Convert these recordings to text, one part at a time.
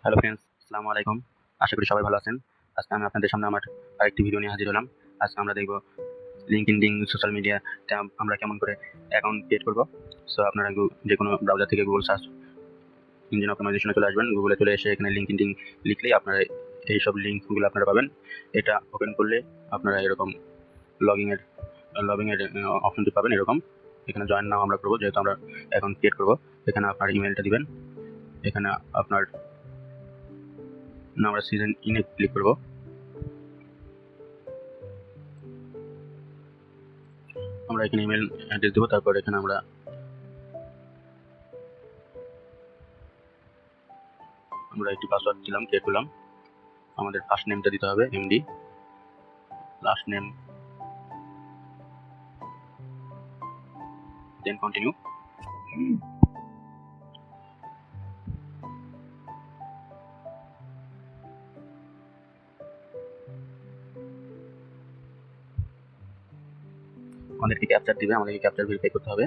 Hello friends, আসসালামু আলাইকুম। আশা করি সবাই ভালো আছেন। আজকে আমি আপনাদের সামনে আমার আরেকটি ভিডিও নিয়ে হাজির হলাম। আজকে আমরা দেখব লিঙ্কডইন সোশ্যাল মিডিয়াতে আমরা কেমন করে অ্যাকাউন্ট ক্রিয়েট করব। সো আপনারা যে কোনো ব্রাউজার থেকে গুগল সার্চ ইঞ্জিন অপটিমাইজেশনে চলে আসবেন। গুগলে চলে এসে এখানে লিঙ্কডইন লিখলেই আপনারা এই সব লিঙ্কগুলো আপনারা পাবেন। এটা ওপেন করলে আপনারা এরকম লগইনের অপশনটি পাবেন। এরকম এখানে জয়েন নাও আমরা করব, যেহেতু আমরা অ্যাকাউন্ট ক্রিয়েট করব। এখানে আপনার ইমেলটা দিবেন। এখানে আপনার আমরা সিজন ইনে ক্লিক করব। আমরা এখানে ইমেল অ্যাড্রেস দেবো। তারপর এখানে আমরা একটি পাসওয়ার্ড দিলাম, ক্রিয়েট করলাম। আমাদের ফার্স্ট নেমটা দিতে হবে MD, last name, then continue. আমাদেরকে ক্যাপচার দিবে, আমাদেরকে ক্যাপচার ভেরিফাই করতে হবে।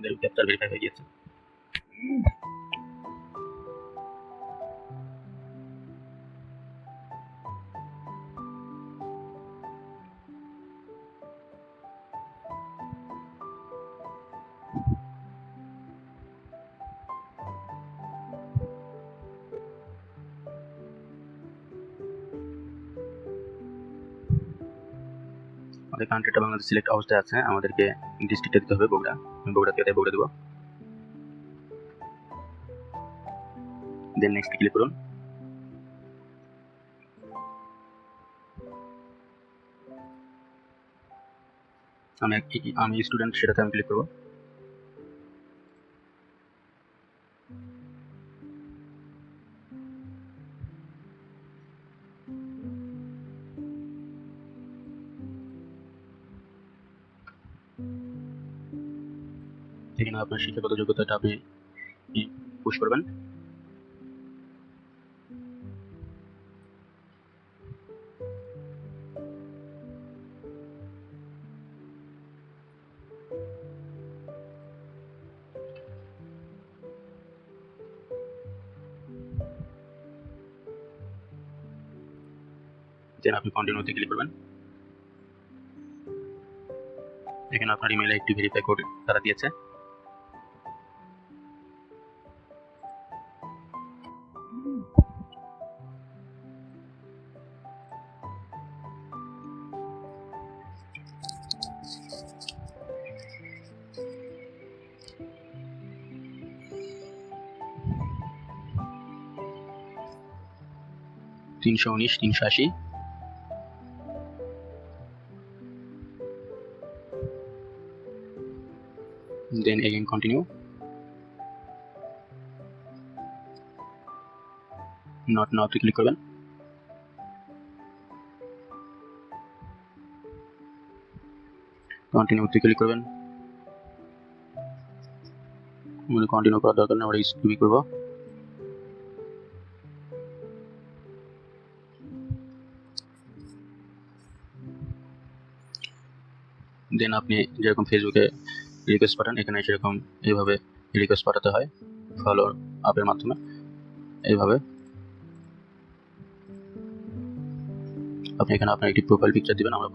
আমাদের ক্যাপচার ভেরিফাই হয়ে গিয়েছে। আমাদের কান্ট্রিটা বাংলাদেশ সিলেক্ট অবস্থায় আছে। আমাদেরকে ডিস্ট্রিক্টটা দিতে হবে বগুড়া। আমি বগুড়া থেকে বগুড়া দেবো। দেন নেক্সট ক্লিক করুন। আমি স্টুডেন্ট, সেটাতে আমি ক্লিক করবো। এখানে আপনার শিক্ষাগত যোগ্যতাটা আপনি পুশ করবেন। দেন আপনি কন্টিনিউতে ক্লিক করবেন। এখানে আপনার ইমেইলে একটি ভেরিফাই কোড তারা দিয়েছে। $319, $380। Then again continue. Not now তে ক্লিক করবেন। কন্টিনিউ তে ক্লিক করবেন। কন্টিনিউ করার দরকার নেই, আমরা স্কিপ করব। দেন আপনি যেরকম ফেসবুকে রিকোয়েস্ট পাঠান, এখানে সেরকম এইভাবে রিকোয়েস্ট পাঠাতে হয় ফলো আপের মাধ্যমে। এইভাবে আপনি এখানে আপনার একটি প্রোফাইল পিকচার দিবেন। আমরা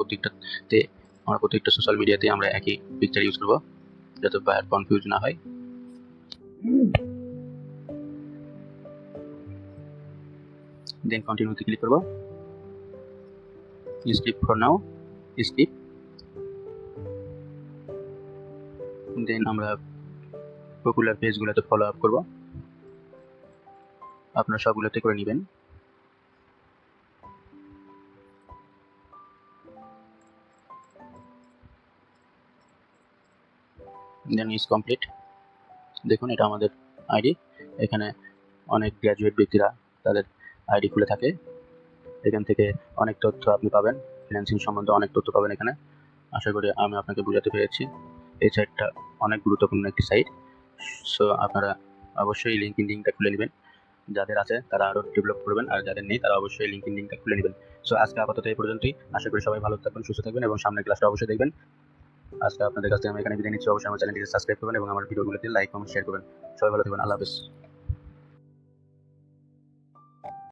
প্রত্যেকটা সোশ্যাল মিডিয়াতে আমরা একই পিকচার ইউজ করব, যাতে বায়ার কনফিউজ না হয়। দেন কন্টিনিউতে ক্লিক করব, স্কিপ ফর নাও, স্কিপ। দেন আমরা পপুলার পেজগুলোতে ফলো আপ করব, আপনারা সবগুলোতে করে নেবেন। দেন ইজ কমপ্লিট। দেখুন এটা আমাদের আইডি, এখানে অনেক গ্র্যাজুয়েট ব্যক্তিরা তাদের আইডি খুলে থাকে, এখান থেকে অনেক তথ্য আপনি পাবেন, ফ্রিল্যান্সিং সম্বন্ধে অনেক তথ্য পাবেন এখানে। আশা করি আমি আপনাকে বোঝাতে পেরেছি। এই সাইটটা অনেক গুরুত্বপূর্ণ একটি সাইট, সো আপনারা অবশ্যই লিঙ্কটা খুলে নেবেন। যাদের আছে তারা আরও ডেভেলপ করবেন, আর যাদের নেই তারা অবশ্যই লিঙ্কটা খুলে নেবেন। সো আজকে আপাতত এই পর্যন্তই। আশা করি সবাই ভালো থাকবেন, সুস্থ থাকবেন এবং সামনের ক্লাসটা অবশ্যই দেখবেন। আজকে আপনাদের কাছ থেকে আমি এখানে বিদায় নিচ্ছি। অবশ্যই আমার চ্যানেলটিকে সাবস্ক্রাইব করবেন এবং আমার ভিডিওগুলোতে লাইক কমেন্ট শেয়ার করবেন। সবাই ভালো থাকবেন, আল্লাহ হাফেজ।